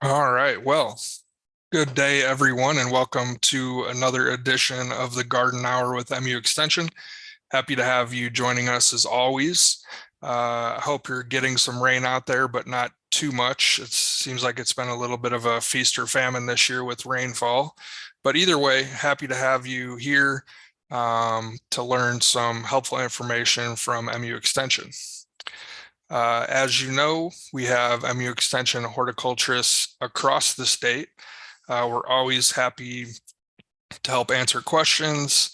All right. Well, good day, everyone, and welcome to another edition of the Garden Hour with MU Extension. Happy to have you joining us as always. I hope you're getting some rain out there, but not too much. It seems like it's been a little bit of a feast or famine this year with rainfall. But either way, happy to have you here to learn some helpful information from MU Extension. As you know, we have MU Extension horticulturists across the state. We're always happy to help answer questions.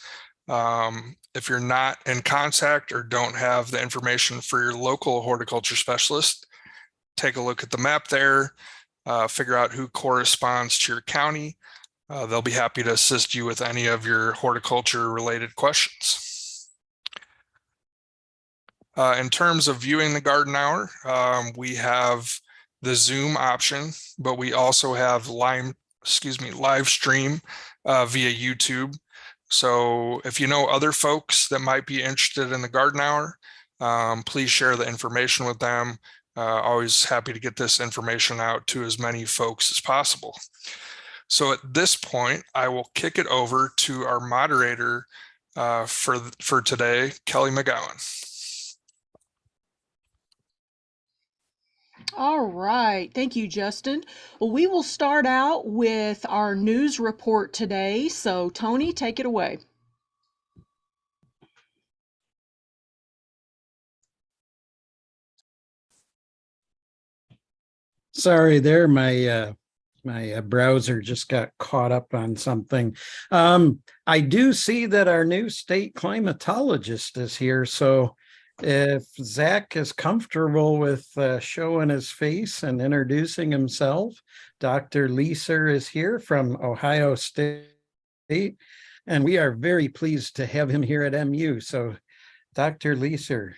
If you're not in contact or don't have the information for your local horticulture specialist, take a look at the map there, figure out who corresponds to your county. They'll be happy to assist you with any of your horticulture related questions. In terms of viewing the garden hour, we have the Zoom option, but we also have live stream via YouTube. So if you know other folks that might be interested in the garden hour, please share the information with them. Always happy to get this information out to as many folks as possible. So at this point, I will kick it over to our moderator for today, Kelly McGowan. All right. Thank you, Justin. Well, we will start out with our news report today. So, Tony, take it away. Sorry there, my browser just got caught up on something. I do see that our new state climatologist is here, so if Zach is comfortable with showing his face and introducing himself, Dr. Leeser is here from Ohio State, and we are very pleased to have him here at MU. So, Dr. Leeser.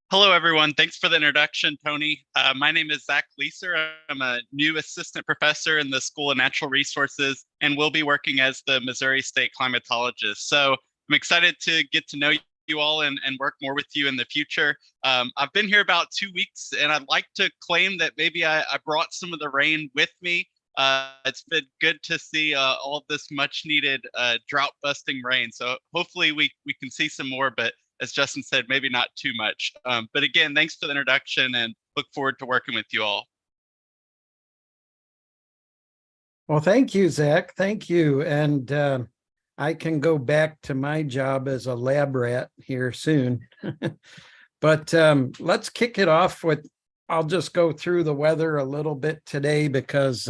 Hello, everyone. Thanks for the introduction, Tony. My name is Zach Leeser. I'm a new assistant professor in the School of Natural Resources and will be working as the Missouri State climatologist. So I'm excited to get to know you all and work more with you in the future. I've been here about 2 weeks, and I'd like to claim that maybe I brought some of the rain with me. It's been good to see all of this much needed drought-busting rain. So hopefully we can see some more, but as Justin said, maybe not too much. But again, thanks for the introduction and look forward to working with you all. Well, thank you, Zach. Thank you. And I can go back to my job as a lab rat here soon. But let's kick it off with, I'll just go through the weather a little bit today because,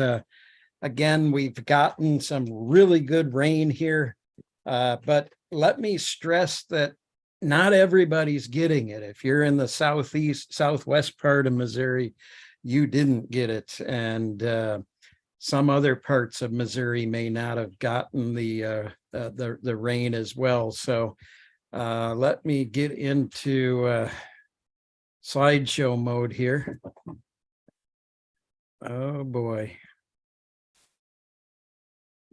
again, we've gotten some really good rain here. But let me stress that not everybody's getting it. If you're in the southwest part of Missouri, you didn't get it. And some other parts of Missouri may not have gotten the rain as well. So let me get into slideshow mode here. Oh boy.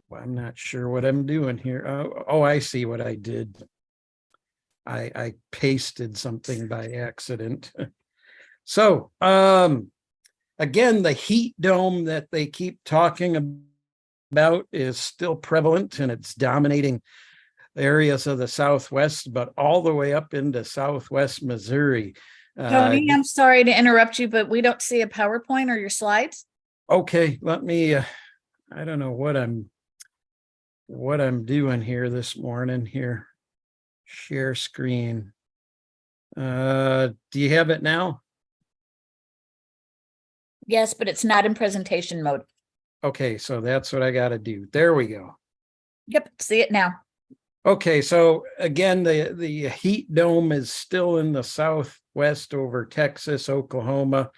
Well, I'm not sure what I'm doing here. Oh, I see what I did. I pasted something by accident. So again, the heat dome that they keep talking about is still prevalent, and it's dominating areas of the Southwest, but all the way up into Southwest Missouri. Tony, I'm sorry to interrupt you, but we don't see a PowerPoint or your slides. Okay, let me, I don't know what I'm doing here this morning here. Share screen. Do you have it now? Yes, but it's not in presentation mode. Okay, so that's what I got to do. There we go. Yep, see it now. Okay, so again, the heat dome is still in the Southwest over Texas, Oklahoma,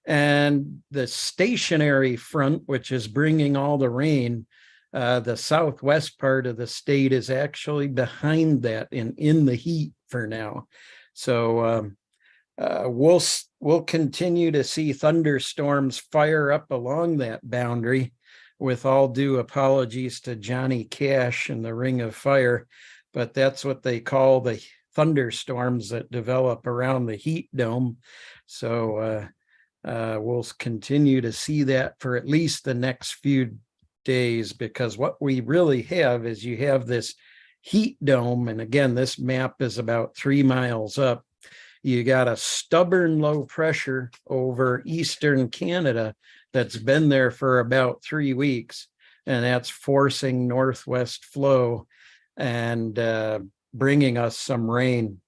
and the stationary front, which is bringing all the rain, the southwest part of the state is actually behind that and in the heat for now. So we'll continue to see thunderstorms fire up along that boundary, with all due apologies to Johnny Cash and the Ring of Fire, but that's what they call the thunderstorms that develop around the heat dome. So We'll continue to see that for at least the next few days, because what we really have is you have this heat dome. And again, this map is about 3 miles up. You got a stubborn low pressure over eastern Canada that's been there for about 3 weeks, and that's forcing northwest flow and bringing us some rain.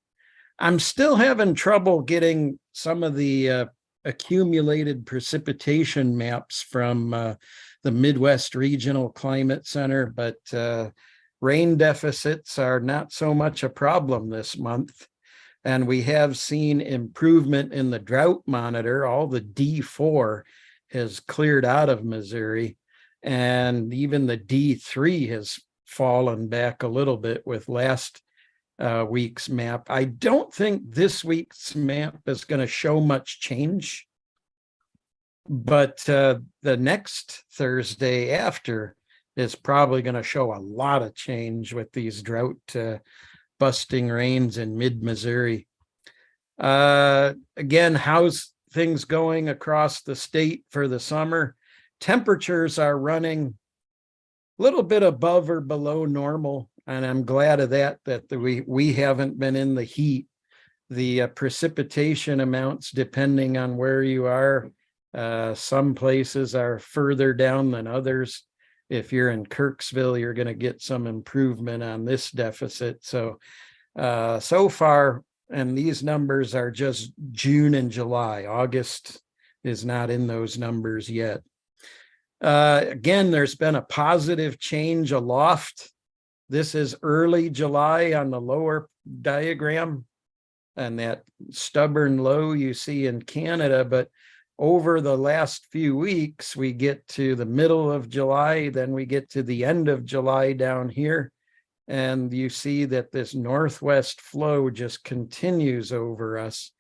I'm still having trouble getting some of the accumulated precipitation maps from the Midwest Regional Climate Center, but rain deficits are not so much a problem this month. And we have seen improvement in the drought monitor. All the D4 has cleared out of Missouri, and even the D3 has fallen back a little bit with last week's map. I don't think this week's map is going to show much change, but the next Thursday after is probably going to show a lot of change with these drought busting rains in mid-Missouri. Again, how's things going across the state for the summer? Temperatures are running a little bit above or below normal, and I'm glad of that we haven't been in the heat. The precipitation amounts, depending on where you are, some places are further down than others. If you're in Kirksville, you're going to get some improvement on this deficit. So far, and these numbers are just June and July. August is not in those numbers yet. Again, there's been a positive change aloft. This is early July on the lower diagram, and that stubborn low you see in Canada. But over the last few weeks, we get to the middle of July, then we get to the end of July down here. And you see that this northwest flow just continues over us.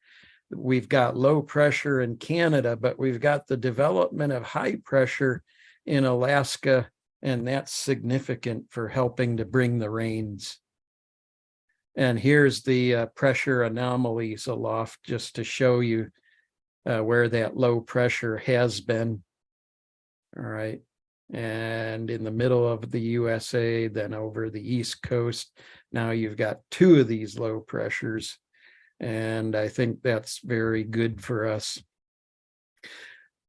We've got low pressure in Canada, but we've got the development of high pressure in Alaska, and that's significant for helping to bring the rains. And here's the pressure anomalies aloft, just to show you where that low pressure has been. All right. And in the middle of the USA, then over the East Coast, now you've got 2 of these low pressures. And I think that's very good for us.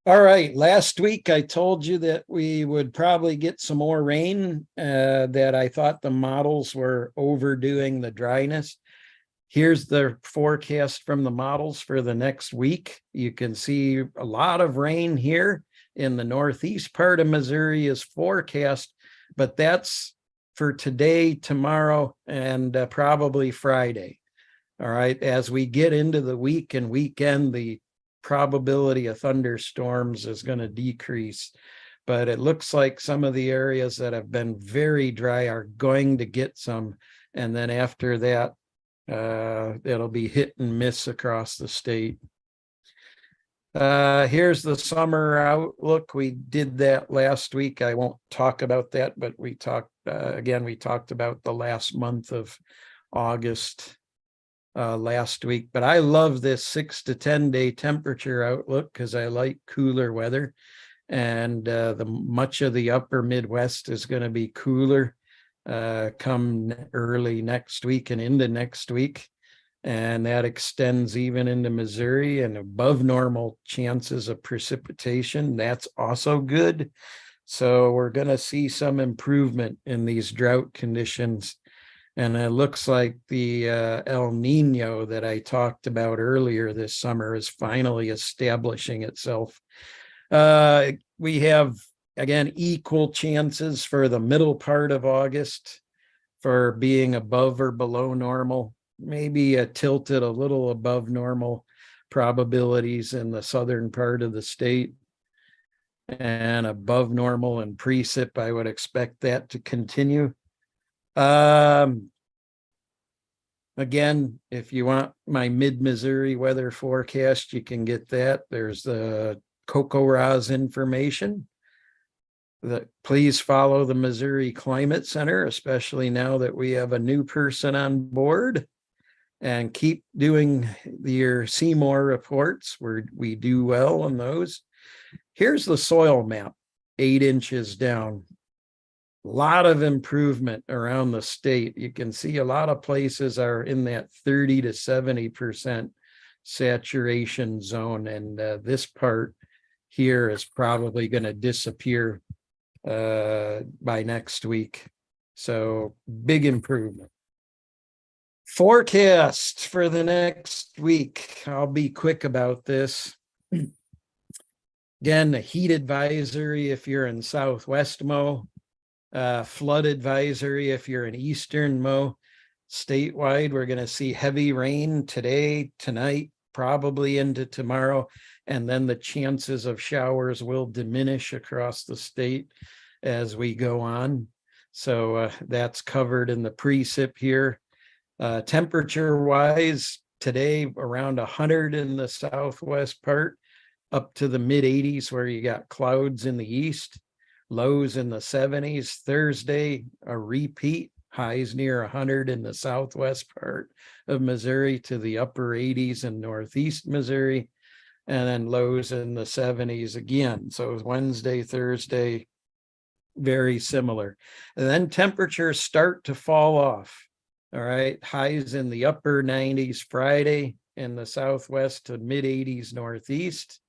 All right, last week I told you that we would probably get some more rain, that I thought the models were overdoing the dryness. Here's the forecast from the models for the next week. You can see a lot of rain here in the northeast part of Missouri is forecast, but that's for today, tomorrow, and probably Friday. All right, as we get into the week and weekend, the probability of thunderstorms is going to decrease, but it looks like some of the areas that have been very dry are going to get some, and then after that, it'll be hit and miss across the state. Here's the summer outlook. We did that last week. I won't talk about that, but we talked about the last month of August last week. But I love this 6 to 10 day temperature outlook because I like cooler weather, and much of the upper Midwest is going to be cooler come early next week and into next week. And that extends even into Missouri, and above normal chances of precipitation. That's also good. So we're going to see some improvement in these drought conditions. And it looks like the El Nino that I talked about earlier this summer is finally establishing itself. We have, again, equal chances for the middle part of August for being above or below normal. Maybe tilted a little above normal probabilities in the southern part of the state, and above normal in precip. I would expect that to continue. Again, if you want my mid-Missouri weather forecast, you can get that. There's the CocoRa's information. Please follow the Missouri Climate Center, especially now that we have a new person on board. and keep doing your Seymour reports where we do well on those. Here's the soil map, 8 inches down. A lot of improvement around the state. You can see a lot of places are in that 30 to 70% saturation zone. And this part here is probably going to disappear by next week. So big improvement. Forecast for the next week. I'll be quick about this. Again, a heat advisory if you're in Southwest Mo, flood advisory if you're in Eastern Mo. Statewide, we're going to see heavy rain today, tonight, probably into tomorrow, and then the chances of showers will diminish across the state as we go on. So that's covered in the precip here. Temperature wise, today around 100 in the southwest part, up to the mid 80s where you got clouds in the east, lows in the 70s. Thursday, a repeat, highs near 100 in the southwest part of Missouri to the upper 80s in northeast Missouri, and then lows in the 70s again. So it was Wednesday, Thursday, very similar. And then temperatures start to fall off. All right, highs in the upper 90s Friday in the southwest to mid 80s northeast.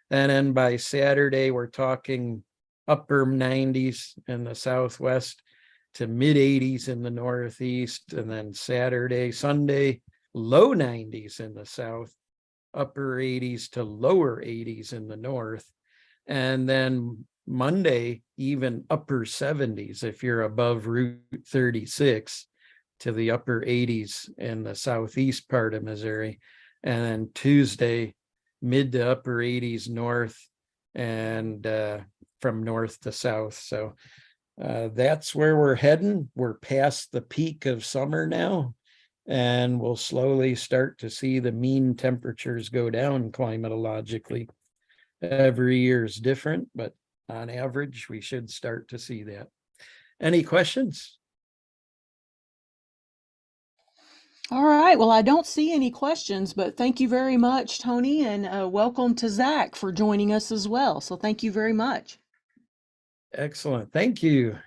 And then by Saturday, we're talking upper 90s in the southwest to mid 80s in the northeast. And then Saturday, Sunday, low 90s in the south, upper 80s to lower 80s in the north. And then Monday, even upper 70s if you're above Route 36 to the upper 80s in the southeast part of Missouri. And then Tuesday, mid to upper 80s north and from north to south. So that's where we're heading. We're past the peak of summer now, and we'll slowly start to see the mean temperatures go down climatologically. Every year is different, but on average, we should start to see that. Any questions? All right. Well, I don't see any questions, but thank you very much, Tony, and welcome to Zach for joining us as well. So thank you very much. Excellent. Thank you.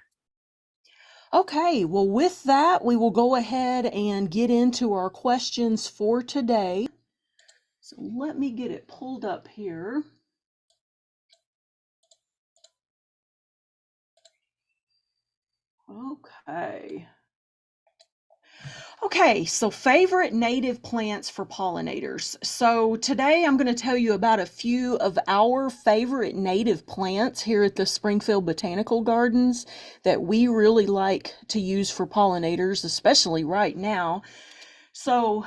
Okay. Well, with that, we will go ahead and get into our questions for today. So let me get it pulled up here. Okay. Okay, so favorite native plants for pollinators. So today I'm going to tell you about a few of our favorite native plants here at the Springfield Botanical Gardens that we really like to use for pollinators, especially right now. So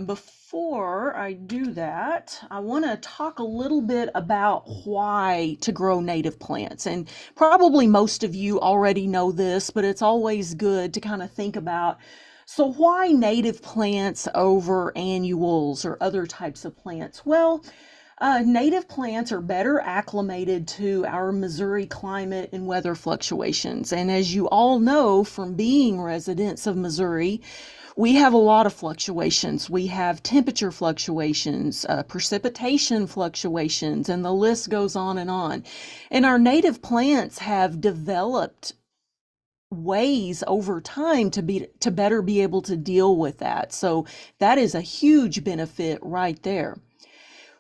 before I do that, I want to talk a little bit about why to grow native plants. And probably most of you already know this, but it's always good to kind of think about, so why native plants over annuals or other types of plants? Well, native plants are better acclimated to our Missouri climate and weather fluctuations. And as you all know from being residents of Missouri, we have a lot of fluctuations. We have temperature fluctuations, precipitation fluctuations, and the list goes on and on. And our native plants have developed ways over time to better be able to deal with that. So that is a huge benefit right there.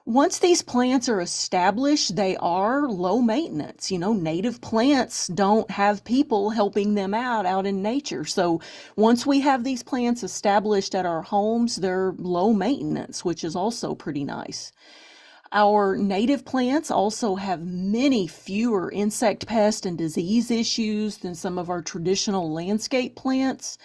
Once these plants are established, they are low maintenance. You know, native plants don't have people helping them out in nature. So once we have these plants established at our homes, they're low maintenance, which is also pretty nice. Our native plants also have many fewer insect pest and disease issues than some of our traditional landscape plants.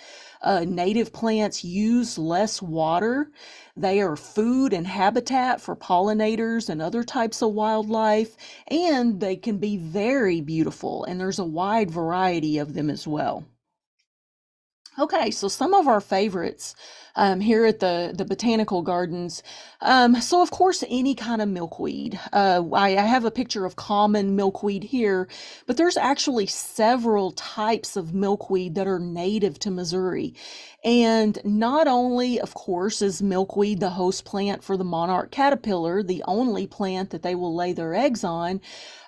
Native plants use less water. They are food and habitat for pollinators and other types of wildlife, and they can be very beautiful, and there's a wide variety of them as well. Okay, so some of our favorites here at the botanical gardens. So of course, any kind of milkweed. I have a picture of common milkweed here, but there's actually several types of milkweed that are native to Missouri. And not only, of course, is milkweed the host plant for the monarch caterpillar, the only plant that they will lay their eggs on,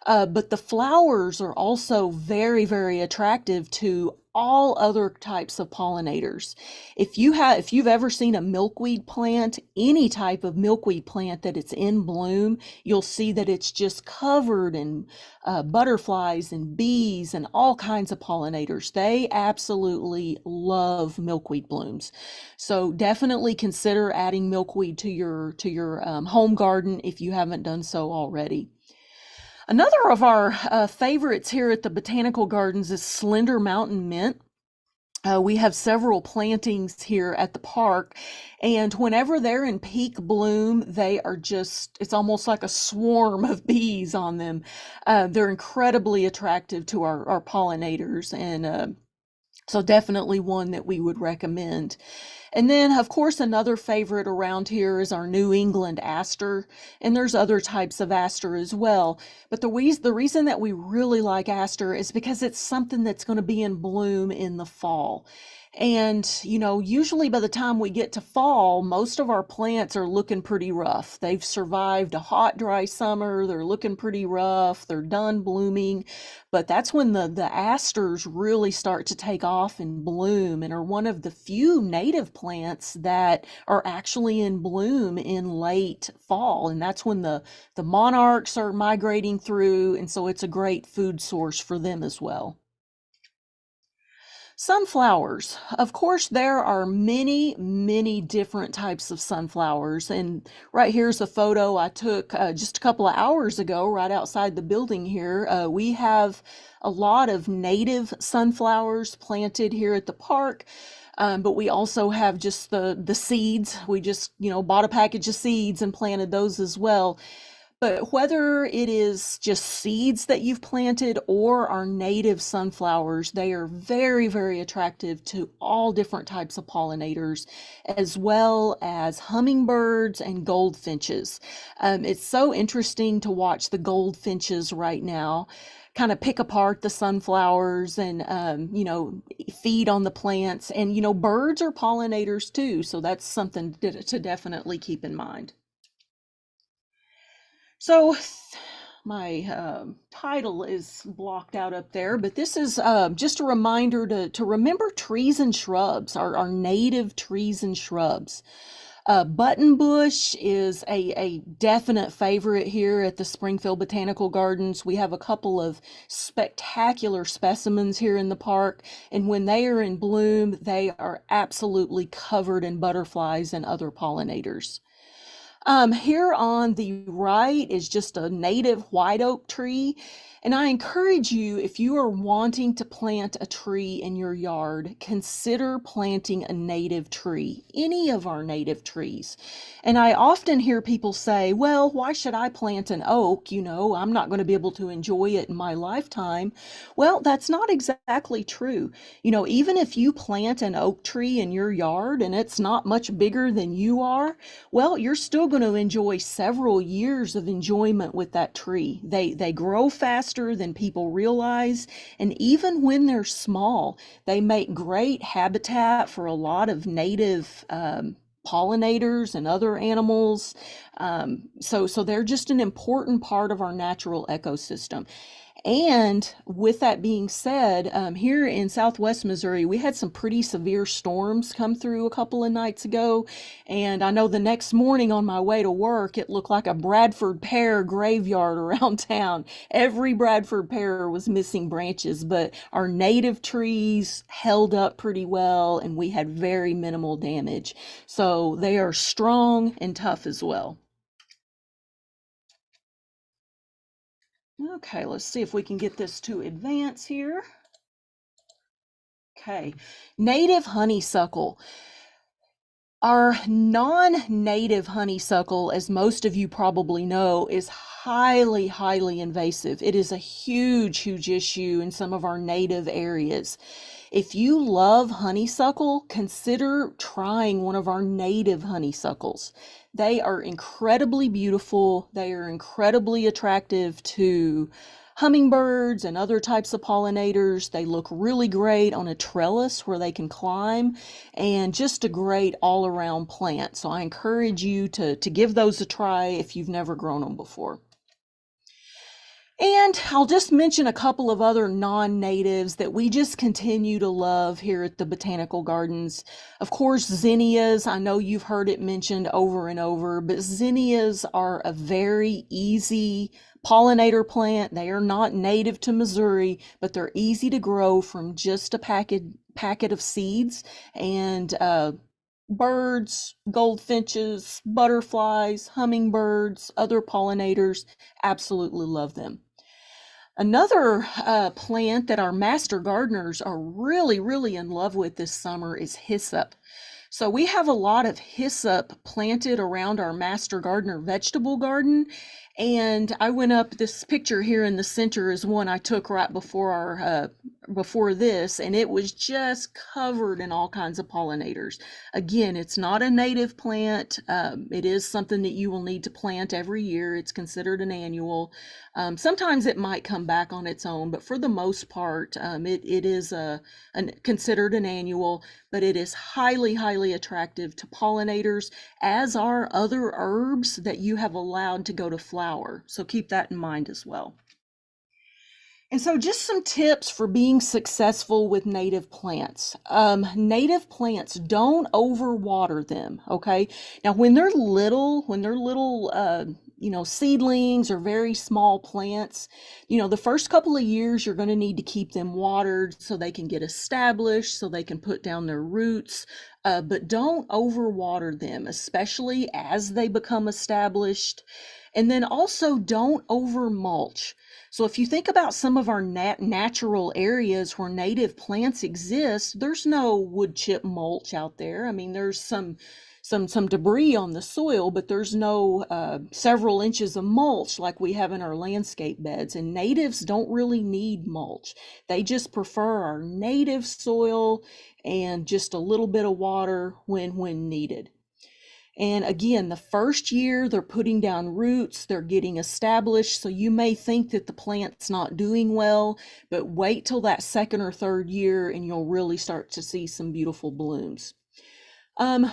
but the flowers are also very, very attractive to all other types of pollinators. If you've ever seen a milkweed plant, any type of milkweed plant that it's in bloom, you'll see that it's just covered in butterflies and bees and all kinds of pollinators. They absolutely love milkweed blooms. So definitely consider adding milkweed to your home garden if you haven't done so already. Another of our favorites here at the Botanical Gardens is Slender Mountain Mint. We have several plantings here at the park, and whenever they're in peak bloom, they are just, it's almost like a swarm of bees on them. They're incredibly attractive to our pollinators, and so definitely one that we would recommend. And then, of course, another favorite around here is our New England aster, and there's other types of aster as well. But the reason that we really like aster is because it's something that's going to be in bloom in the fall. And, usually by the time we get to fall, most of our plants are looking pretty rough. They've survived a hot, dry summer. They're looking pretty rough. They're done blooming. But that's when the asters really start to take off and bloom and are one of the few native plants that are actually in bloom in late fall. And that's when the monarchs are migrating through. And so it's a great food source for them as well. Sunflowers. Of course, there are many, many different types of sunflowers. And right here's a photo I took just a couple of hours ago right outside the building here. We have a lot of native sunflowers planted here at the park. But we also have just the seeds. We just, bought a package of seeds and planted those as well. But whether it is just seeds that you've planted or our native sunflowers, they are very, very attractive to all different types of pollinators, as well as hummingbirds and goldfinches. It's so interesting to watch the goldfinches right now kind of pick apart the sunflowers and, feed on the plants. And, birds are pollinators too, so that's something to definitely keep in mind. So my title is blocked out up there, but this is just a reminder to remember trees and shrubs, our native trees and shrubs. Buttonbush is a definite favorite here at the Springfield Botanical Gardens. We have a couple of spectacular specimens here in the park, and when they are in bloom, they are absolutely covered in butterflies and other pollinators. Here on the right is just a native white oak tree. And I encourage you, if you are wanting to plant a tree in your yard, consider planting a native tree, any of our native trees. And I often hear people say, well, why should I plant an oak? I'm not going to be able to enjoy it in my lifetime. Well, that's not exactly true. Even if you plant an oak tree in your yard and it's not much bigger than you are, well, you're still going to enjoy several years of enjoyment with that tree. They grow faster than people realize, and even when they're small, they make great habitat for a lot of native pollinators and other animals. So they're just an important part of our natural ecosystem. And with that being said, here in Southwest Missouri, we had some pretty severe storms come through a couple of nights ago. And I know the next morning on my way to work, it looked like a Bradford pear graveyard around town. Every Bradford pear was missing branches, but our native trees held up pretty well and we had very minimal damage. So they are strong and tough as well. Okay, let's see if we can get this to advance here. Okay, native honeysuckle. Our non-native honeysuckle, as most of you probably know, is highly, highly invasive. It is a huge, huge issue in some of our native areas. If you love honeysuckle, consider trying one of our native honeysuckles. They are incredibly beautiful. They are incredibly attractive to hummingbirds and other types of pollinators. They look really great on a trellis where they can climb, and just a great all-around plant. So I encourage you to give those a try if you've never grown them before. And I'll just mention a couple of other non-natives that we just continue to love here at the Botanical Gardens. Of course, zinnias. I know you've heard it mentioned over and over, but zinnias are a very easy pollinator plant. They are not native to Missouri, but they're easy to grow from just a packet of seeds. And birds, goldfinches, butterflies, hummingbirds, other pollinators absolutely love them. Another plant that our master gardeners are really in love with this summer is hyssop. So we have a lot of hyssop planted around our master gardener vegetable garden. And I went up, this picture here in the center is one I took right before this, and it was just covered in all kinds of pollinators. Again, it's not a native plant. It is something that you will need to plant every year. It's considered an annual. Sometimes it might come back on its own, but for the most part, it is considered an annual, but it is highly attractive to pollinators, as are other herbs that you have allowed to go to flower. So keep that in mind as well. And so just some tips for being successful with native plants. Native plants, don't overwater them, okay? Now, when they're little, seedlings or very small plants, the first couple of years, you're going to need to keep them watered so they can get established, so they can put down their roots. But don't overwater them, especially as they become established. And then also don't over mulch. So if you think about some of our natural areas where native plants exist, there's no wood chip mulch out there. I mean, there's some debris on the soil, but there's no several inches of mulch like we have in our landscape beds. And natives don't really need mulch. They just prefer our native soil and just a little bit of water when needed. And again, the first year they're putting down roots, they're getting established. So you may think that the plant's not doing well, but wait till that second or third year and you'll really start to see some beautiful blooms.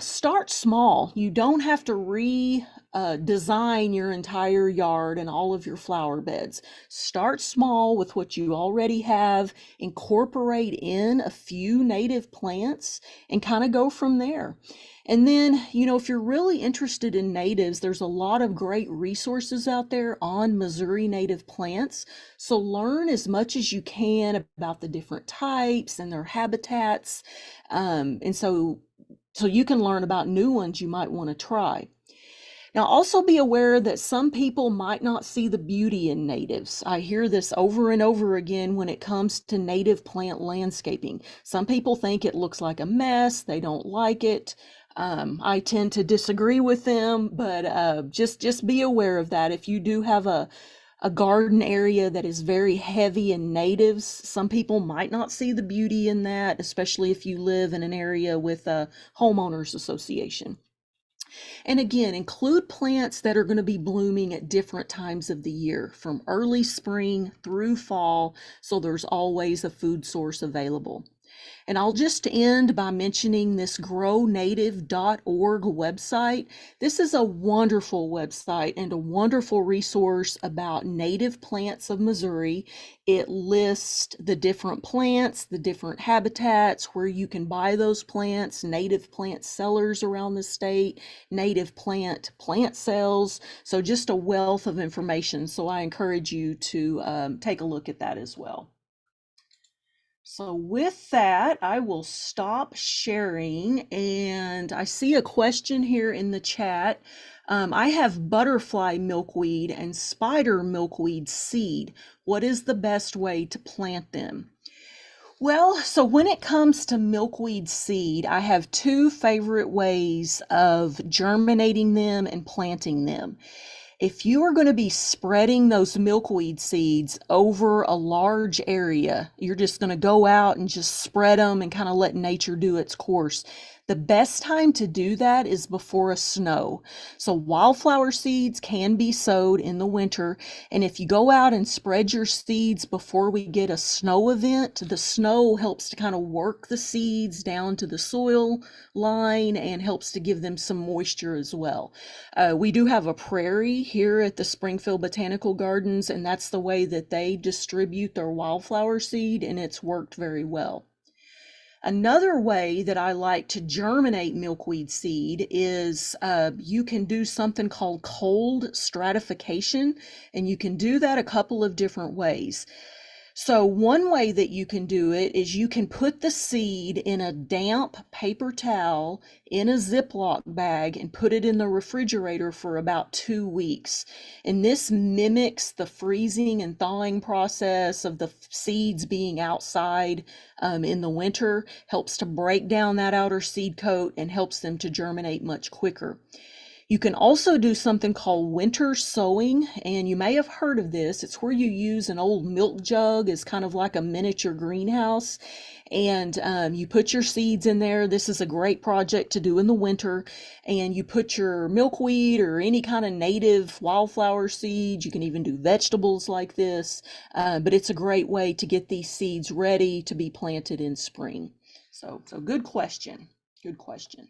Start small. You don't have to redesign your entire yard and all of your flower beds. Start small with what you already have, incorporate in a few native plants and kind of go from there. And then, if you're really interested in natives, there's a lot of great resources out there on Missouri native plants. So learn as much as you can about the different types and their habitats. And so you can learn about new ones you might want to try. Now, also be aware that some people might not see the beauty in natives. I hear this over and over again when it comes to native plant landscaping. Some people think it looks like a mess. They don't like it. I tend to disagree with them, but just be aware of that. If you do have a garden area that is very heavy in natives, some people might not see the beauty in that, especially if you live in an area with a homeowners association. And again, include plants that are going to be blooming at different times of the year, from early spring through fall, so there's always a food source available. And I'll just end by mentioning this grownative.org website. This is a wonderful website and a wonderful resource about native plants of Missouri. It lists the different plants, the different habitats, where you can buy those plants, native plant sellers around the state, native plant sales. So just a wealth of information. So I encourage you to take a look at that as well. So with that, I will stop sharing, and I see a question here in the chat. I have butterfly milkweed and spider milkweed seed. What is the best way to plant them? Well, so when it comes to milkweed seed, I have two favorite ways of germinating them and planting them. If you are going to be spreading those milkweed seeds over a large area, you're just going to go out and just spread them and kind of let nature do its course. The best time to do that is before a snow. So wildflower seeds can be sowed in the winter. And if you go out and spread your seeds before we get a snow event, the snow helps to kind of work the seeds down to the soil line and helps to give them some moisture as well. We do have a prairie here at the Springfield Botanical Gardens, and that's the way that they distribute their wildflower seed, and it's worked very well. Another way that I like to germinate milkweed seed is you can do something called cold stratification, and you can do that a couple of different ways. So one way that you can do it is you can put the seed in a damp paper towel in a Ziploc bag and put it in the refrigerator for about 2 weeks. And this mimics the freezing and thawing process of the seeds being outside in the winter, helps to break down that outer seed coat and helps them to germinate much quicker. You can also do something called winter sowing, and you may have heard of this. It's where you use an old milk jug as kind of like a miniature greenhouse, and you put your seeds in there. This is a great project to do in the winter, and you put your milkweed or any kind of native wildflower seeds. You can even do vegetables like this, but it's a great way to get these seeds ready to be planted in spring. So good question. Good question.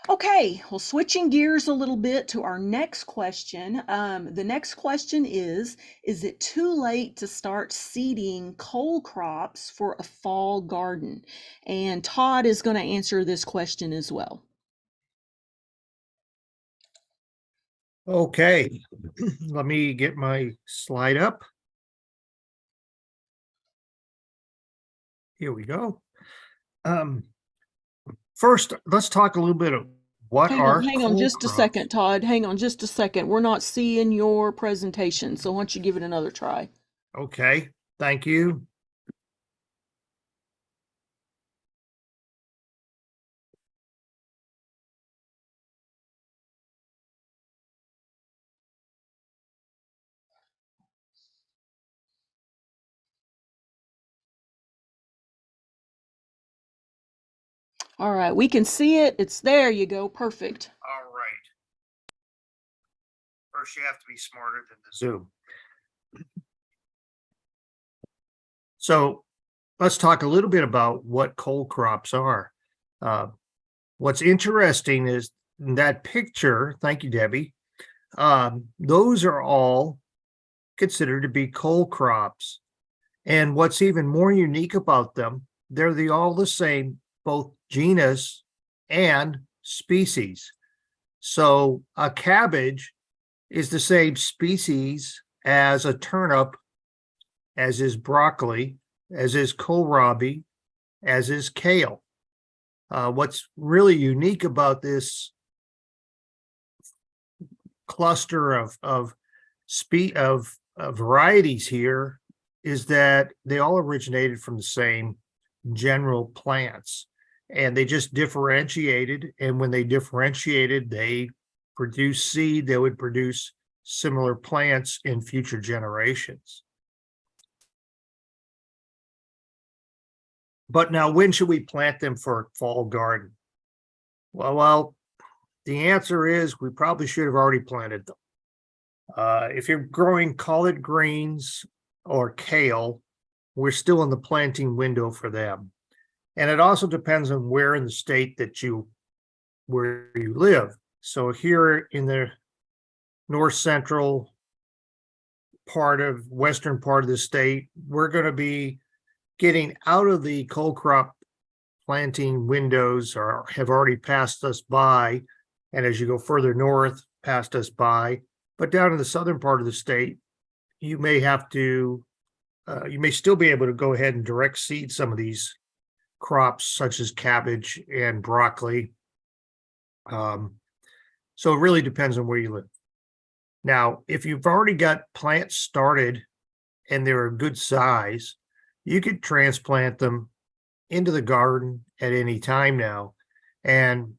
Okay, well, switching gears a little bit to our next question. The next question is it too late to start seeding cole crops for a fall garden? And Todd is going to answer this question as well. Okay, let me get my slide up. Here we go. First, let's talk a little bit of what are hang on just crops. a second, Todd. Hang on just a second. We're not seeing your presentation, so why don't you give it another try? Okay, thank you. All right, we can see it. It's there. You go. Perfect. All right. First, you have to be smarter than the Zoom. So let's talk a little bit about what cole crops are. What's interesting is in that picture, thank you, Debbie, those are all considered to be cole crops. And what's even more unique about them, they're all the same, both genus and species. So a cabbage is the same species as a turnip, as is broccoli, as is kohlrabi, as is kale. What's really unique about this cluster of varieties here is that they all originated from the same general plants, and they just differentiated. And when they differentiated, they produced seed that would produce similar plants in future generations. But now, when should we plant them for a fall garden? Well, the answer is we probably should have already planted them. If you're growing collard greens or kale, we're still in the planting window for them. And it also depends on where in the state where you live. So here in the north central western part of the state, we're going to be getting out of the cole crop planting windows, or have already passed us by. And as you go further north, passed us by. But down in the southern part of the state, you may still be able to go ahead and direct seed some of these crops, such as cabbage and broccoli. So it really depends on where you live. Now, if you've already got plants started and they're a good size, you could transplant them into the garden at any time now. And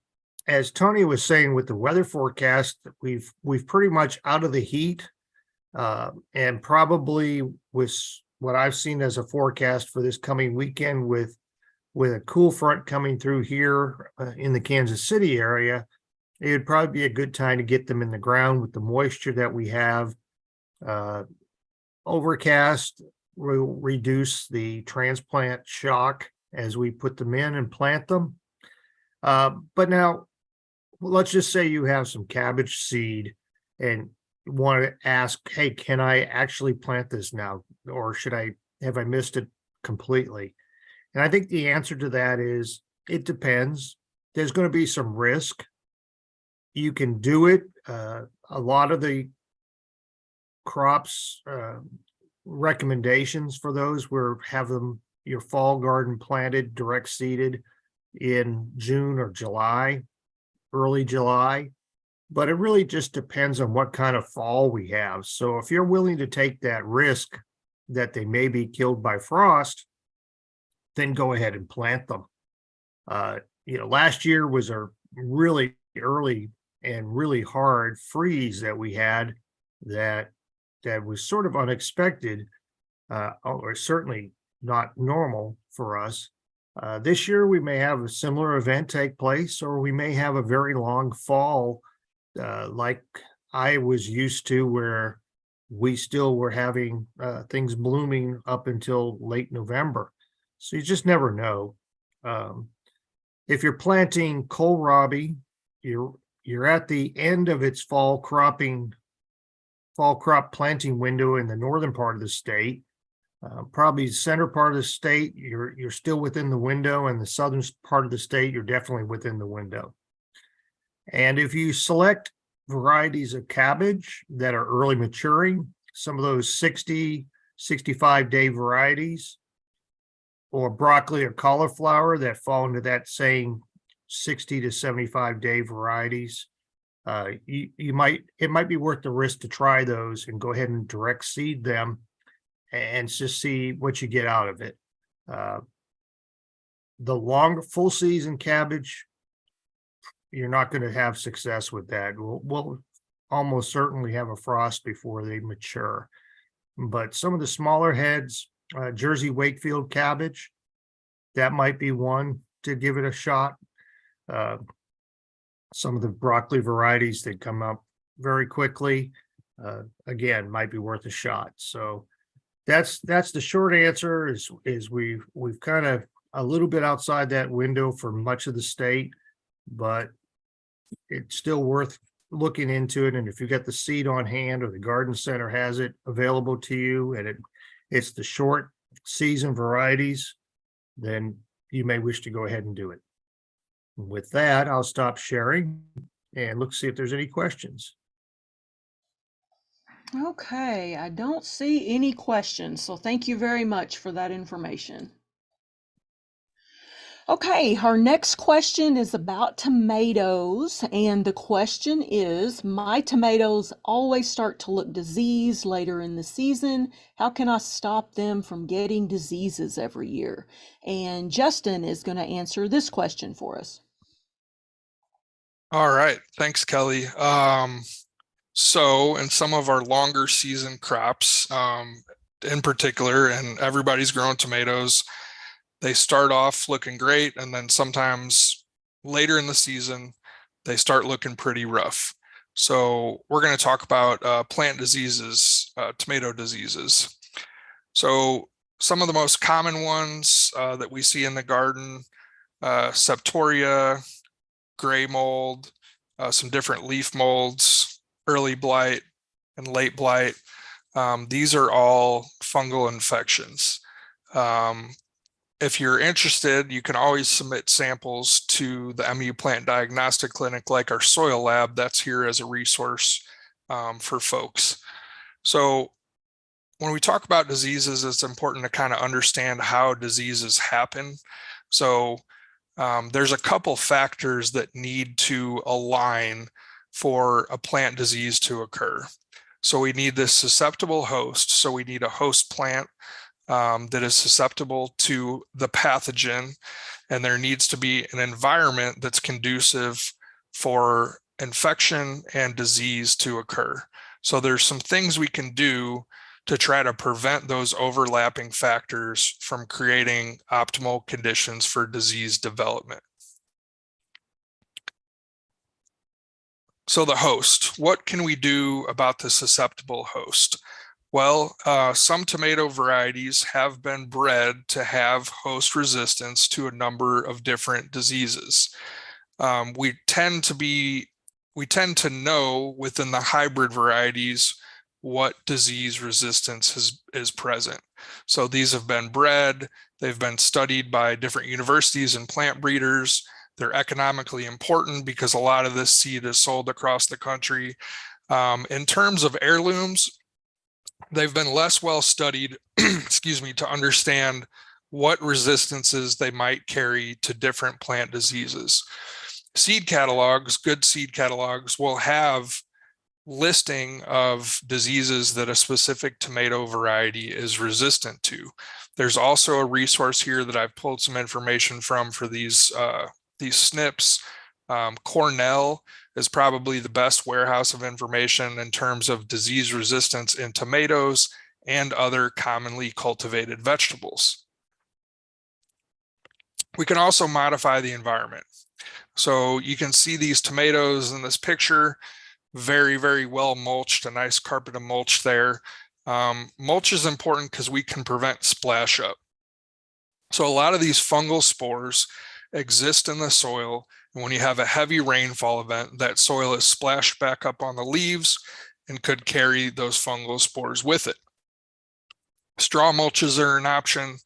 as Tony was saying with the weather forecast, we've pretty much out of the heat, and probably with what I've seen as a forecast for this coming weekend with a cool front coming through here in the Kansas City area, it would probably be a good time to get them in the ground with the moisture that we have. Overcast will reduce the transplant shock as we put them in and plant them. But now, let's just say you have some cabbage seed and want to ask, hey, can I actually plant this now? Or have I missed it completely? And I think the answer to that is it depends. There's going to be some risk. You can do it. A lot of the crops recommendations for those were have them your fall garden planted direct seeded in June or July, early July, but it really just depends on what kind of fall we have. So if you're willing to take that risk that they may be killed by frost, then go ahead and plant them. Last year was a really early and really hard freeze that we had that was sort of unexpected, or certainly not normal for us. This year, we may have a similar event take place, or we may have a very long fall, like I was used to, where we still were having things blooming up until late November. So you just never know. If you're planting kohlrabi, you're at the end of its fall crop planting window in the northern part of the state. Probably center part of the state, you're still within the window, and the southern part of the state, you're definitely within the window. And if you select varieties of cabbage that are early maturing, some of those 60, 65-day varieties, or broccoli or cauliflower that fall into that same 60 to 75-day varieties, it might be worth the risk to try those and go ahead and direct seed them and just see what you get out of it. The longer full season cabbage, you're not going to have success with that. We'll almost certainly have a frost before they mature. But some of the smaller heads, Jersey Wakefield cabbage, that might be one to give it a shot. Some of the broccoli varieties that come up very quickly, again, might be worth a shot. So that's the short answer is we've kind of a little bit outside that window for much of the state, but it's still worth looking into it. And if you got the seed on hand or the garden center has it available to you, and it's the short season varieties, then you may wish to go ahead and do it. With that, I'll stop sharing and look see if there's any questions. Okay, I don't see any questions, so thank you very much for that information. Okay, our next question is about tomatoes, and the question is, my tomatoes always start to look diseased later in the season. How can I stop them from getting diseases every year? And Justin is going to answer this question for us. All right, thanks, Kelly. So in some of our longer season crops, in particular, and everybody's growing tomatoes, they start off looking great, and then sometimes later in the season, they start looking pretty rough. So we're going to talk about plant diseases, tomato diseases. So some of the most common ones that we see in the garden, septoria, gray mold, some different leaf molds, early blight, and late blight. These are all fungal infections. If you're interested, you can always submit samples to the MU Plant Diagnostic Clinic, like our soil lab that's here as a resource for folks. So when we talk about diseases, it's important to kind of understand how diseases happen. So there's a couple factors that need to align for a plant disease to occur. So we need this susceptible host. So we need a host plant that is susceptible to the pathogen, and there needs to be an environment that's conducive for infection and disease to occur. So there's some things we can do to try to prevent those overlapping factors from creating optimal conditions for disease development. So the host, what can we do about the susceptible host? Well, some tomato varieties have been bred to have host resistance to a number of different diseases. We tend to know within the hybrid varieties what disease resistance is present. So these have been bred, they've been studied by different universities and plant breeders. They're economically important because a lot of this seed is sold across the country. In terms of heirlooms, they've been less well studied, excuse me, to understand what resistances they might carry to different plant diseases. Seed catalogs, good seed catalogs, will have listing of diseases that a specific tomato variety is resistant to. There's also a resource here that I've pulled some information from for these SNPs. Cornell is probably the best warehouse of information in terms of disease resistance in tomatoes and other commonly cultivated vegetables. We can also modify the environment. So you can see these tomatoes in this picture, very, very well mulched, a nice carpet of mulch there. Mulch is important because we can prevent splash up. So a lot of these fungal spores exist in the soil. And when you have a heavy rainfall event, that soil is splashed back up on the leaves and could carry those fungal spores with it. Straw mulches are an option.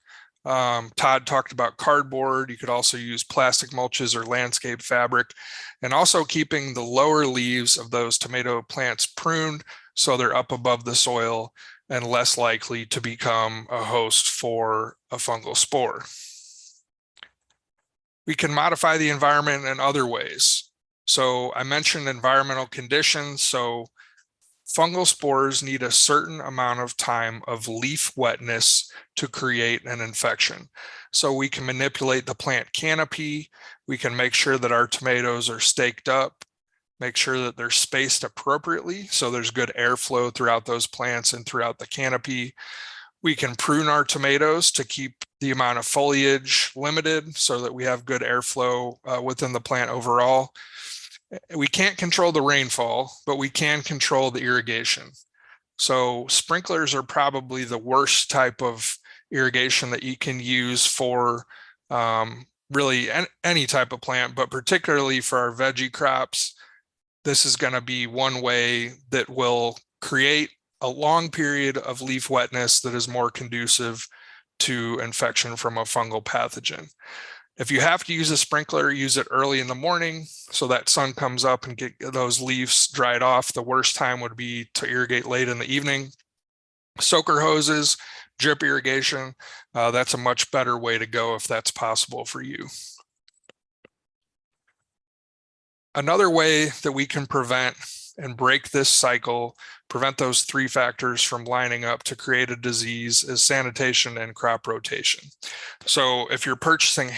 Todd talked about cardboard. You could also use plastic mulches or landscape fabric, and also keeping the lower leaves of those tomato plants pruned so they're up above the soil and less likely to become a host for a fungal spore. We can modify the environment in other ways. So I mentioned environmental conditions. So fungal spores need a certain amount of time of leaf wetness to create an infection. So we can manipulate the plant canopy. We can make sure that our tomatoes are staked up, make sure that they're spaced appropriately so there's good airflow throughout those plants and throughout the canopy. We can prune our tomatoes to keep the amount of foliage limited so that we have good airflow within the plant overall. We can't control the rainfall, but we can control the irrigation. So sprinklers are probably the worst type of irrigation that you can use for really any type of plant, but particularly for our veggie crops. This is going to be one way that will create a long period of leaf wetness that is more conducive to infection from a fungal pathogen. If you have to use a sprinkler, use it early in the morning so that sun comes up and get those leaves dried off. The worst time would be to irrigate late in the evening. Soaker hoses, drip irrigation, that's a much better way to go if that's possible for you. Another way that we can prevent and break this cycle, prevent those three factors from lining up to create a disease, is sanitation and crop rotation. So if you're purchasing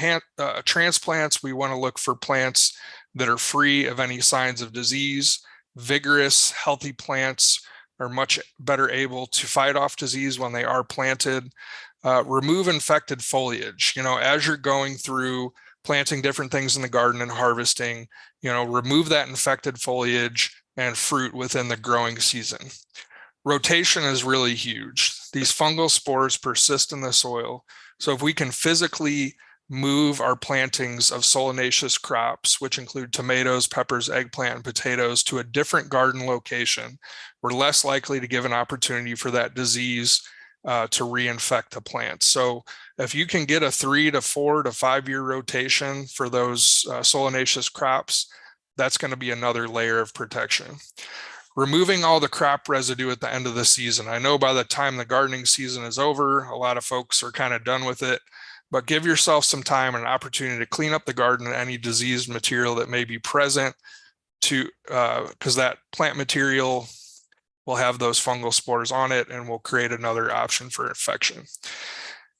transplants, we want to look for plants that are free of any signs of disease. Vigorous, healthy plants are much better able to fight off disease when they are planted. Remove infected foliage. As you're going through planting different things in the garden and harvesting, remove that infected foliage and fruit within the growing season. Rotation is really huge. These fungal spores persist in the soil. So if we can physically move our plantings of solanaceous crops, which include tomatoes, peppers, eggplant, and potatoes, to a different garden location, we're less likely to give an opportunity for that disease to reinfect the plants. So if you can get a 3 to 4 to 5 year rotation for those solanaceous crops, that's going to be another layer of protection. Removing all the crop residue at the end of the season. I know by the time the gardening season is over, a lot of folks are kind of done with it, but give yourself some time and an opportunity to clean up the garden and any diseased material that may be present, because that plant material will have those fungal spores on it and will create another option for infection.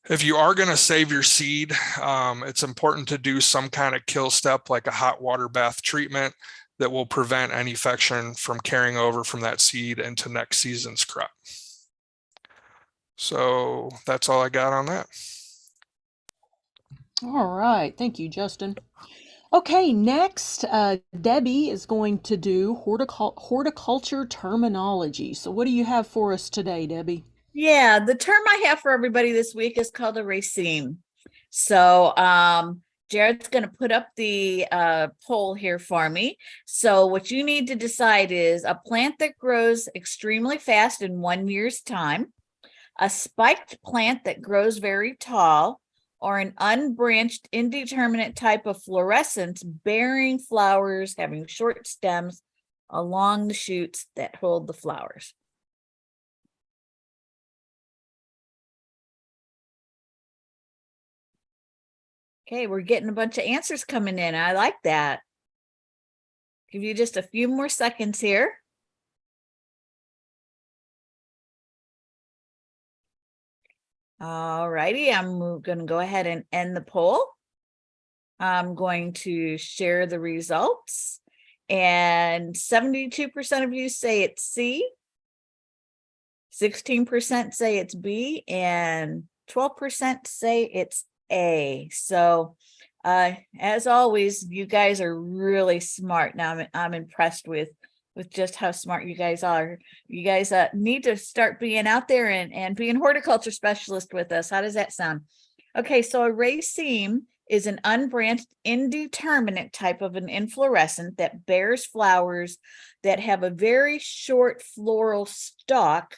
If you are going to save your seed, it's important to do some kind of kill step like a hot water bath treatment. that will prevent any infection from carrying over from that seed into next season's crop. So that's all I got on that. All right, thank you, Justin. Okay, next, Debbie is going to do horticulture terminology. So what do you have for us today, Debbie? Yeah, the term I have for everybody this week is called a raceme. So Jared's going to put up the poll here for me. So what you need to decide is a plant that grows extremely fast in 1 year's time, a spiked plant that grows very tall, or an unbranched indeterminate type of fluorescence bearing flowers having short stems along the shoots that hold the flowers. Okay, we're getting a bunch of answers coming in. I like that. Give you just a few more seconds here. All righty, I'm going to go ahead and end the poll. I'm going to share the results, and 72% of you say it's C, 16% say it's B, and 12% say it's A. So as always, you guys are really smart. Now I'm impressed with just how smart you guys are. You guys need to start being out there and being horticulture specialist with us. How does that sound? Okay, so a raceme is an unbranched indeterminate type of an inflorescent that bears flowers that have a very short floral stalk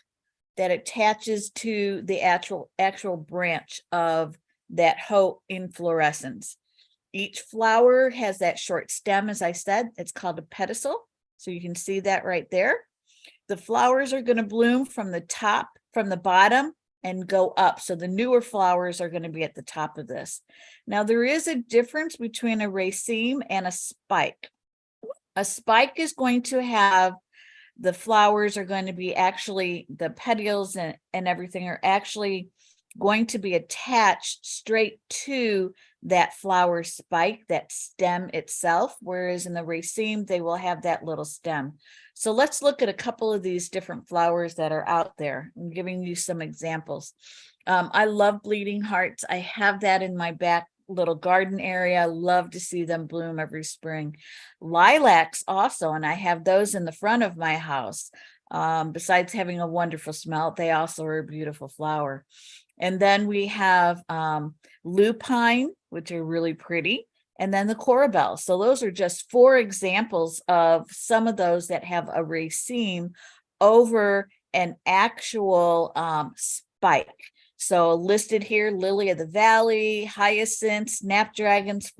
that attaches to the actual branch of that whole inflorescence. Each flower has that short stem, as I said. It's called a pedicel. So you can see that right there. The flowers are going to bloom from the top, from the bottom, and go up. So the newer flowers are going to be at the top of this. Now there is a difference between a raceme and a spike. A spike is going to have, the flowers are going to be actually, the petioles and everything are actually going to be attached straight to that flower spike, that stem itself, whereas in the raceme, they will have that little stem. So let's look at a couple of these different flowers that are out there. I'm giving you some examples. I love bleeding hearts. I have that in my back little garden area. I love to see them bloom every spring. Lilacs also, and I have those in the front of my house. Besides having a wonderful smell, they also are a beautiful flower. And then we have lupine, which are really pretty, and then the corabelle. So those are just 4 examples of some of those that have a raceme over an actual spike. So listed here, lily of the valley, hyacinth, snapdragons,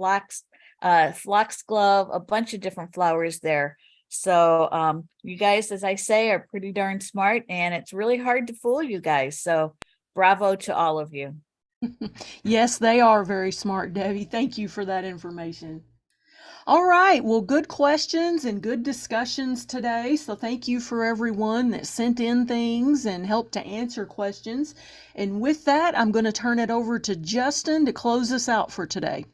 foxglove, a bunch of different flowers there. So you guys, as I say, are pretty darn smart, and it's really hard to fool you guys. So bravo to all of you. Yes, they are very smart, Debbie. Thank you for that information. All right, well, good questions and good discussions today. So thank you for everyone that sent in things and helped to answer questions. And with that, I'm going to turn it over to Justin to close us out for today.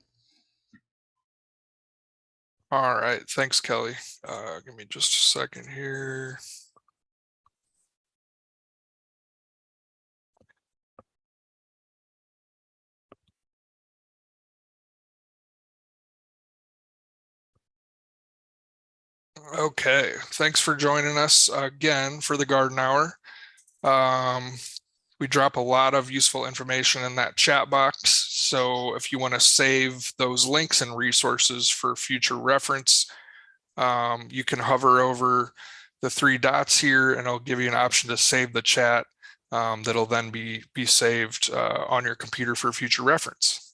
All right, thanks, Kelly. Give me just a second here. Okay, thanks for joining us again for the Garden Hour. We drop a lot of useful information in that chat box. So if you want to save those links and resources for future reference, you can hover over the 3 dots here and it'll give you an option to save the chat that'll then be saved on your computer for future reference.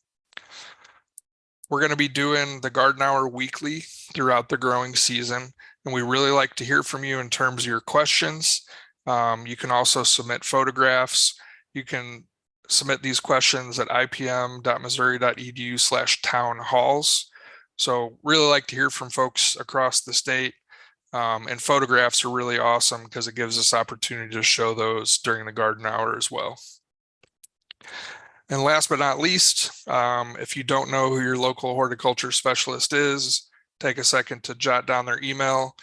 We're going to be doing the Garden Hour weekly throughout the growing season, and we really like to hear from you in terms of your questions. You can also submit photographs. You can submit these questions at ipm.missouri.edu/townhalls. So really like to hear from folks across the state, and photographs are really awesome because it gives us opportunity to show those during the Garden Hour as well. And last but not least, if you don't know who your local horticulture specialist is, take a second to jot down their email.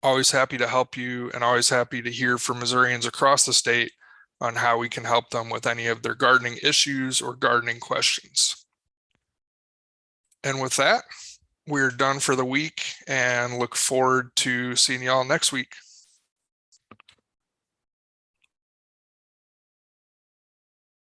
Always happy to help you and always happy to hear from Missourians across the state on how we can help them with any of their gardening issues or gardening questions. And with that, we're done for the week and look forward to seeing y'all next week.